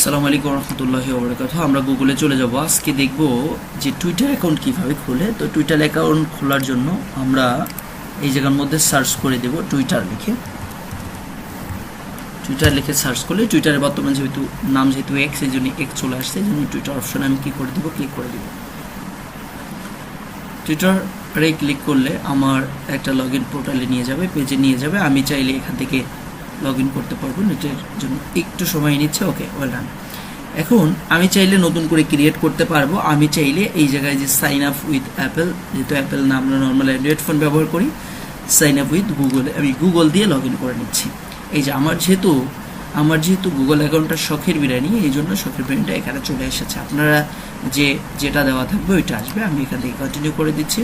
আসসালামু আলাইকুম রহমতুল্লাহি ওয়া বারাকাতুহু। আমরা গুগলে চলে যাব। আজকে দেখব যে টুইটার অ্যাকাউন্ট কিভাবে খুলে। তো টুইটার অ্যাকাউন্ট খোলার জন্য আমরা এই জায়গার মধ্যে সার্চ করে দেব টুইটার লিখে সার্চ করলে টুইটারের বর্তমান যেহেতু এক্স, এই জন্য এক্স চলে আসছে। এই জন্য টুইটার অপশনে আমি ক্লিক করে দেব। টুইটারে ক্লিক করলে আমার একটা লগ ইন পোর্টালে নিয়ে যাবে, পেজে নিয়ে যাবে। আমি চাইলে এখান থেকে লগ ইন করতে পারবো। নেটের জন্য একটু সময় নিচ্ছে। ওকে, ওয়েল ডান। এখন আমি চাইলে নতুন করে ক্রিয়েট করতে পারবো। আমি চাইলে এই জায়গায় যে সাইন আপ উইথ অ্যাপেল, যেহেতু অ্যাপেল না আমরা নর্মাল অ্যান্ড্রয়েড ফোন ব্যবহার করি, সাইন আপ উইথ গুগল, আমি গুগল দিয়ে লগ ইন করে নিচ্ছি। এই যে আমার যেহেতু গুগল অ্যাকাউন্টটা শখের বিরিয়ানি, এই জন্য শখের বিরিয়ানিটা এখানে চলে এসেছে। আপনারা যেটা দেওয়া থাকবে ওইটা আসবে। আমি এখান থেকে কন্টিনিউ করে দিচ্ছি।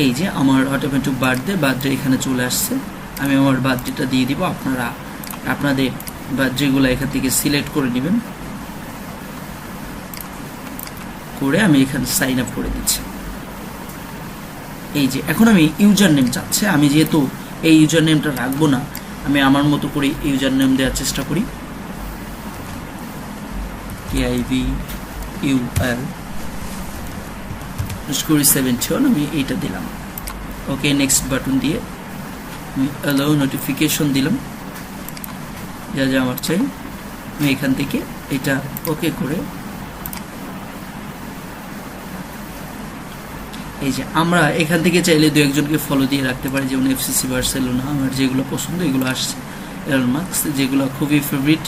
এই যে আমার অটোমেটিক বার্থডে এখানে চলে আসছে। আমি আমার বার্থডেটা দিয়ে দিব। আপনারা আপনাদের বার্থডেগুলো এখান থেকে সিলেক্ট করে নেবেন, করে আমি এখানে সাইন আপ করে দিচ্ছি। এই যে এখন আমি ইউজার নেম চাচ্ছে। আমি যেহেতু এই ইউজার নেমটা রাখবো না, আমি আমার মতো করে ইউজার নেম দেওয়ার চেষ্টা করি। KIVUL_71 আমি এইটা দিলাম। ওকে, নেক্সট বাটন দিয়ে আমি অ্যালাউ নোটিফিকেশন দিলাম। যা আমার চাই আমি এখান থেকে এটা ওকে করে, এই যে আমরা এখান থেকে চাইলে দু একজনকে ফলো দিয়ে রাখতে পারি। যেমন FCC বার্সেলোনা, আমার যেগুলো পছন্দ এগুলো আসছে, এলন মাস্ক যেগুলো খুবই ফেভারিট,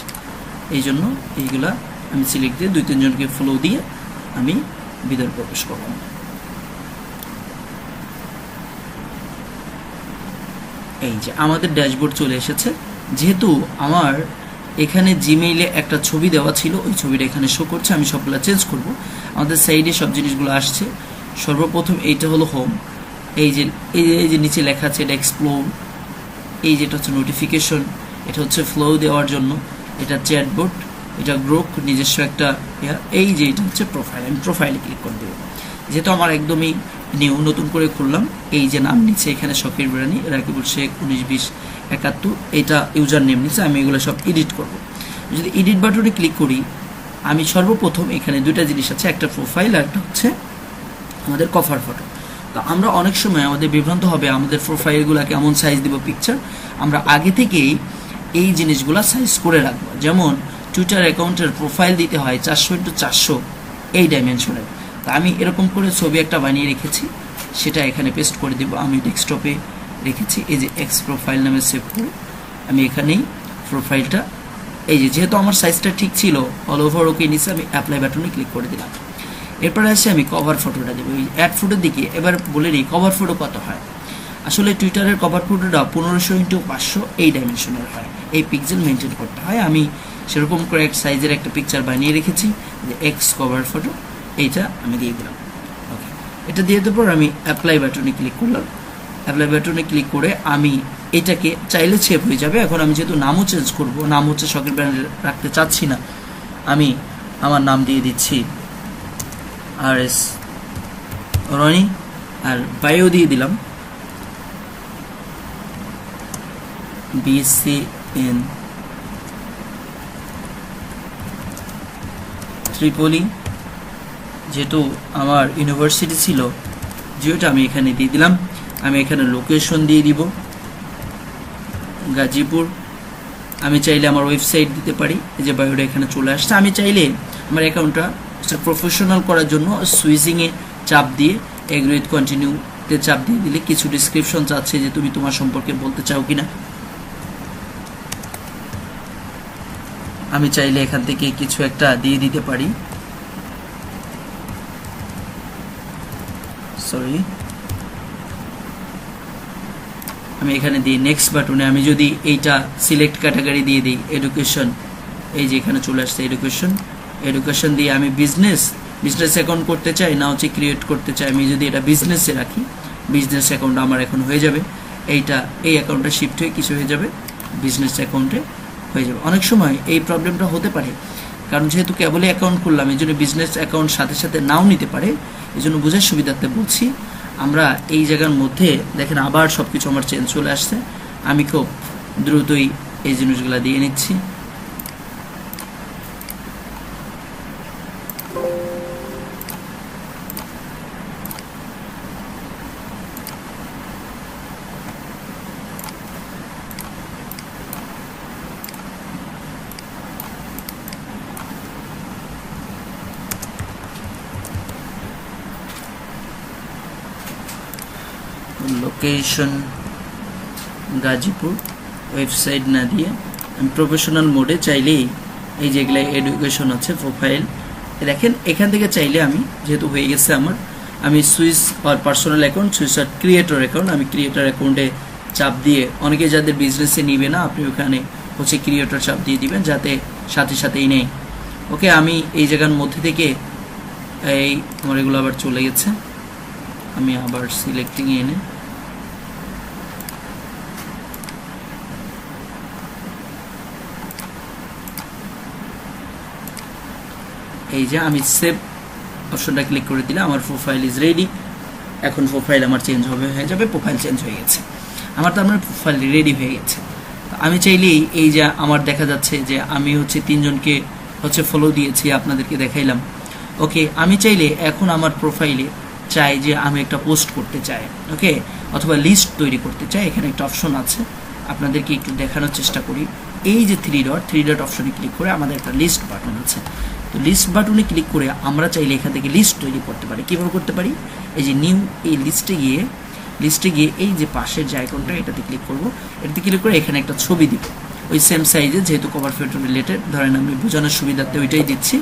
এই জন্য এইগুলা আমি সিলেক্ট দিয়ে 2-3 জনকে ফলো দিয়ে আমি ভিতরে প্রবেশ করব। এই যে আমাদের ড্যাশবোর্ড চলে এসেছে। যেহেতু আমার এখানে জিমেইলে একটা ছবি দেওয়া ছিল, ওই ছবিটা এখানে শো করছে। আমি সবগুলো চেঞ্জ করব। আমাদের সাইডে সব জিনিসগুলো আসছে। সর্বপ্রথম এইটা হলো হোম। এই যে নিচে লেখা আছে এটা এক্সপ্লোর। এই যেটা হচ্ছে নোটিফিকেশন, এটা হচ্ছে ফ্লো দেওয়ার জন্য। এটা চ্যাটবোর্ড, এটা গ্রুপ, নিজস্ব একটা। এই যে এটা হচ্ছে প্রোফাইল। আমি প্রোফাইলে ক্লিক করে দেবো। যেহেতু আমার একদমই নতুন করে খুললাম, এই যে নাম নিচ্ছে এখানে শখের বিরিয়ানি, রাকিবুল শেখ 19-20-71, এটা ইউজার নেম নিচ্ছে। আমি এগুলো সব এডিট করব। যদি এডিট বাটনে ক্লিক করি, আমি সর্বপ্রথম এখানে দুইটা জিনিস আছে, একটা প্রোফাইল আর একটা হচ্ছে আমাদের কভার ফটো। তো আমরা অনেক সময় আমাদের বিভ্রান্ত হবে আমাদের প্রোফাইলগুলো কেমন সাইজ দিব পিকচার। আমরা আগে থেকেই এই জিনিসগুলো সাইজ করে রাখবো। যেমন টুইটার অ্যাকাউন্টের প্রোফাইল দিতে হয় 400x400 এই ডাইমেনশনের। তা আমি এরকম করে ছবি একটা বানিয়ে রেখেছি, সেটা এখানে পেস্ট করে দিব। আমি ডেস্কটপে রেখেছি। এই যে এক্স প্রোফাইল নামে সেভ করে আমি এখানেই প্রোফাইলটা, এই যেহেতু আমার সাইজটা ঠিক ছিল, অল ওভার ওকে নিচে আমি অ্যাপ্লাই বাটনে ক্লিক করে দিলাম। এরপরে আসে আমি কভার ফটোটা দেবো। এই অ্যাড ফটোর দিকে এবার বলে নিই কভার ফটো কত হয়। আসলে টুইটারের কভার ফটোটা 1500x500 এই ডাইমেনশনের হয়। এই পিক্সেল মেনটেন করতে হয়। আমি সেরকম করে এক সাইজের একটা পিকচার বানিয়ে রেখেছি, যে এক্স কভার ফটো, এইটা আমি দিয়ে দিলাম। ওকে, এটা দিয়ে দেওয়ার পর আমি অ্যাপ্লাই বাটনে ক্লিক করলাম। অ্যাপ্লাই বাটনে ক্লিক করে আমি এটাকে চাইলে সেভ হয়ে যাবে। এখন আমি যেহেতু নামও চেঞ্জ করব, নাম হচ্ছে শখের ব্র্যান্ড রাখতে চাচ্ছি না, আমি আমার নাম দিয়ে দিচ্ছি RS রনি, আর বায়ো দিয়ে দিলাম BCN ত্রিপলি। যেহেতু আমার ইউনিভার্সিটি ছিল, যেটা আমি এখানে দিয়ে দিলাম। আমি এখানে লোকেশন দিয়ে দিব গাজীপুর। আমি চাইলে আমার ওয়েবসাইট দিতে পারি। এই যে বায়োটা এখানে চলে আসছে। আমি চাইলে আমার অ্যাকাউন্টটা প্রফেশনাল করার জন্য সুইচিংয়ে চাপ দিয়ে এগ্রি উইথ কন্টিনিউতে চাপ দিয়ে দিলে কিছু ডিসক্রিপশন চাচ্ছে যে তুমি তোমার সম্পর্কে বলতে চাও কিনা। আমি চাইলে এখান থেকে কিছু একটা দিয়ে দিতে পারি। আমি এখানে দিই নেক্সট বাটনে। আমি যদি এইটা সিলেক্ট ক্যাটাগরি দিয়ে দিই এডুকেশন, এই যে এখানে চলে আসছে এডুকেশন দিয়ে আমি বিজনেস অ্যাকাউন্ট করতে চাই না হচ্ছে ক্রিয়েট করতে চাই। আমি যদি এটা বিজনেসে রাখি, বিজনেস অ্যাকাউন্ট আমার এখন হয়ে যাবে। এই অ্যাকাউন্টটা শিফট হয়ে কিছু হয়ে যাবে, বিজনেস অ্যাকাউন্টে হয়ে যাবে। অনেক সময় এই প্রবলেমটা হতে পারে, কারণ যেহেতু কেবলই অ্যাকাউন্ট করলাম, এই জন্য বিজনেস অ্যাকাউন্ট সাথে সাথে নাও নিতে পারে। এই জন্য বোঝার সুবিধার্থে বলছি। আমরা এই জায়গার মধ্যে দেখেন আবার সবকিছু আমার চেঞ্জ চলে আসছে। আমি খুব দ্রুতই এই জিনিসগুলো দিয়ে নিচ্ছি। লোকেশন গাজীপুর, ওয়েবসাইট না দিয়ে আমি প্রফেশনাল মোডে চাইলেই এই যেগুলো এডুকেশন আছে প্রোফাইল দেখেন, এখান থেকে চাইলে আমি যেহেতু হয়ে গেছে আমার, আমি সুইচ আর পার্সোনাল অ্যাকাউন্ট, সুইচ আর ক্রিয়েটর অ্যাকাউন্ট, আমি ক্রিয়েটর অ্যাকাউন্টে চাপ দিয়ে, অনেকে যাদের বিজনেসে নিবে না আপনি ওখানে হচ্ছে ক্রিয়েটর চাপ দিয়ে দিবেন যাতে সাথে সাথেই নেই। ওকে, আমি এই জায়গার মধ্যে থেকে এই আমার এগুলো আবার চলে গেছে, আমি আবার সিলেক্টিং এনে এই যে আমি সেভ অপশনটা ক্লিক করে দিলে আমার প্রোফাইল ইজ রেডি। এখন প্রোফাইল আমার চেঞ্জ হয়ে যাবে, প্রোফাইল চেঞ্জ হয়ে গেছে আমার, তার মানে প্রোফাইল রেডি হয়ে গেছে। আমি চাইলেই এই যে আমার দেখা যাচ্ছে যে আমি হচ্ছে 3 জনকে হচ্ছে ফলো দিয়েছি, আপনাদেরকে দেখাইলাম। ওকে, আমি চাইলে এখন আমার প্রোফাইলে চাই যে আমি একটা পোস্ট করতে চাই, ওকে, অথবা লিস্ট তৈরি করতে চাই। এখানে একটা অপশন আছে, আপনাদেরকে একটু দেখানোর চেষ্টা করি। এই যে 3 ডট অপশনে ক্লিক করে আমাদের একটা লিস্ট বাটন আছে, তো লিস্ট বাটনে ক্লিক করে আমরা চাইলে এখান থেকে লিস্ট তৈরি করতে পারি। কীভাবে করতে পারি? এই যে নিউ, এই লিস্টে গিয়ে এই যে পাশের যে আইকনটা এটাতে ক্লিক করব, এটাতে ক্লিক করে এখানে একটা ছবি দিব ওই সেম সাইজে, যেহেতু কভার ফটো রিলেটেড, ধরেন আমি বোঝানোর সুবিধার্থে ওইটাই দিচ্ছি।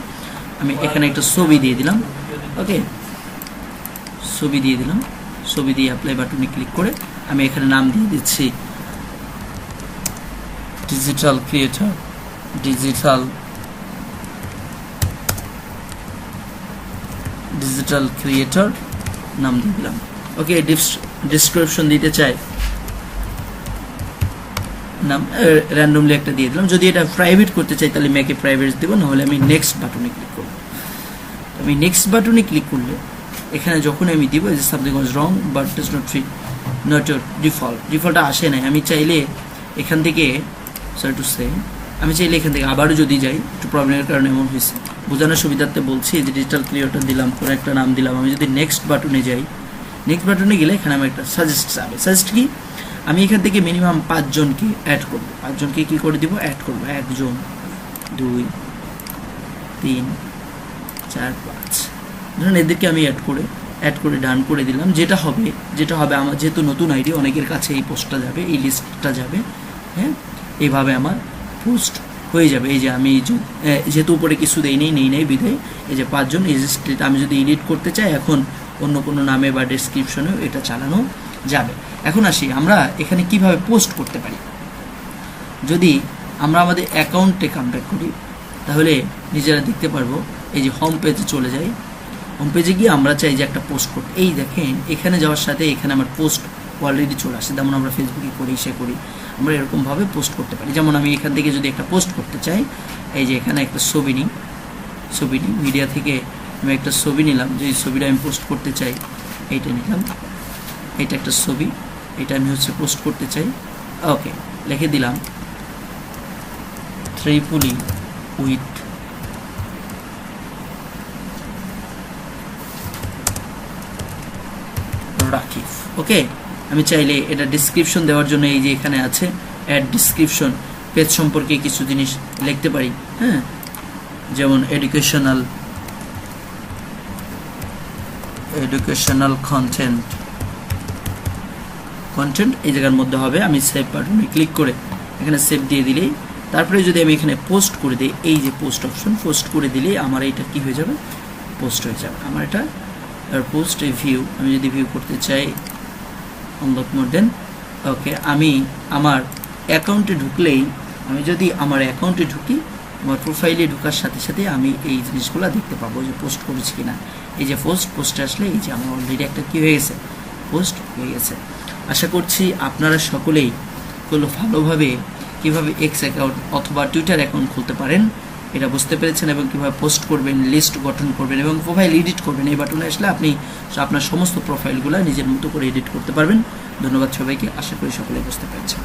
আমি এখানে একটা ছবি দিয়ে দিলাম, ওকে, ছবি দিয়ে দিলাম। ছবি দিয়ে অ্যাপ্লাই বাটনে ক্লিক করে আমি এখানে নাম দিয়ে দিচ্ছি ডিজিটাল ক্রিয়েটর, ডিজিটাল ক্রিয়েটর নাম দিয়ে দিলাম। ওকে, ডিসক্রিপশন দিতে চাই, নাম র্যান্ডমলি একটা দিয়ে দিলাম। যদি এটা প্রাইভেট করতে চাই তাহলে মেকে প্রাইভেট দেবো, নাহলে আমি নেক্সট বাটনে ক্লিক করব। আমি নেক্সট বাটনে ক্লিক করলে এখানে যখন আমি দিব যে something was wrong but does not fit not your ডিফল্টটা আসে নাই। আমি চাইলে এখান থেকে সরি টু সে আমি চাইলে এখান থেকে আবারও যদি যাই, একটু প্রবলেমের কারণে এমন হয়েছে, বোঝানোর সুবিধার্থে বলছি যে ডিজিটাল ক্রিয়েটর দিলাম, করে একটা নাম দিলাম। আমি যদি নেক্সট বাটনে যাই, নেক্সট বাটনে গেলে এখানে আমি একটা সাজেস্ট চাবে। সাজেস্ট কি? আমি এখান থেকে মিনিমাম 5 জনকে অ্যাড করব। 5 জনকে কি করে দিব? অ্যাড করব। 1 জন 2 3 4 5, ধরুন এদেরকে আমি অ্যাড করে ডান করে দিলাম। যেটা হবে আমার যেহেতু নতুন আইডি, অনেকের কাছে এই পোস্টটা যাবে, এই লিস্টটা যাবে, হ্যাঁ, এইভাবে আমার পোস্ট হয়ে যাবে। এই যে আমি যেহেতু উপরে কিছু নেই বিধায় এই যে 5 জন, এই যে আমি যদি এডিট করতে চাই এখন অন্য কোনো নামে বা ডেসক্রিপশনেও এটা চালানো যাবে। এখন আসি আমরা এখানে কিভাবে পোস্ট করতে পারি। যদি আমরা আমাদের অ্যাকাউন্টে কামব্যাক করি তাহলে নিজেরা দেখতে পারবো, এই যে হোম পেজে চলে যাই, হোম পেজে গিয়ে আমরা চাই যে একটা পোস্ট করতে। এই দেখেন এখানে যাওয়ার সাথে এখানে আমার পোস্ট অলরেডি চলে আসে, যেমন আমরা ফেসবুকে করি আমরা এরকমভাবে পোস্ট করতে পারি। যেমন আমি এখান থেকে যদি একটা পোস্ট করতে চাই, এই যে এখানে একটা ছবি নিই, মিডিয়া থেকে আমি একটা ছবি নিলাম, যে ছবিটা আমি পোস্ট করতে চাই, এইটা নিলাম, এটা একটা ছবি, এটা আমি হচ্ছে পোস্ট করতে চাই। ওকে, লিখে দিলাম ট্রিপলি উইথ রাকিব। ওকে, আমি চাইলে এটা ডিসক্রিপশন দেওয়ার জন্য এই যে এখানে আছে অ্যাড ডিসক্রিপশন, পেজ সম্পর্কে কিছু জিনিস লিখতে পারি, হ্যাঁ, যেমন এডুকেশনাল কন্টেন্ট এই জায়গার মধ্যে হবে। আমি সেভ বাটনে ক্লিক করে এখানে সেভ দিয়ে দিলেই, তারপরে যদি আমি এখানে পোস্ট করে দিই, এই যে পোস্ট অপশন, পোস্ট করে দিলেই আমার এইটা কি হয়ে যাবে? পোস্ট হয়ে যাবে আমার এটা। আর পোস্ট ভিউ, আমি যদি ভিউ করতে চাই অনলক মোর দেন, ওকে, আমি আমার অ্যাকাউন্টে ঢুকলেই, আমি যদি আমার অ্যাকাউন্টে ঢুকি, আমার প্রোফাইলে ঢোকার সাথে সাথে আমি এই জিনিসগুলো দেখতে পাবো যে পোস্ট করেছি কিনা। এই যে পোস্টে আসলে এই যে আমার অলরেডি একটা কি হয়ে গেছে? পোস্ট হয়ে গেছে। আশা করছি আপনারা সকলেই ভালোভাবে কীভাবে এক্স অ্যাকাউন্ট অথবা টুইটার অ্যাকাউন্ট খুলতে পারেন এটা বুঝতে পেরেছেন, এবং কীভাবে পোস্ট করবেন, লিস্ট গঠন করবেন এবং প্রোফাইল এডিট করবেন। এই বাটনে আসলে আপনি আপনার সমস্ত প্রোফাইলগুলো নিজের মতো করে এডিট করতে পারবেন। ধন্যবাদ সবাইকে, আশা করি সকলেই বুঝতে পেরেছেন।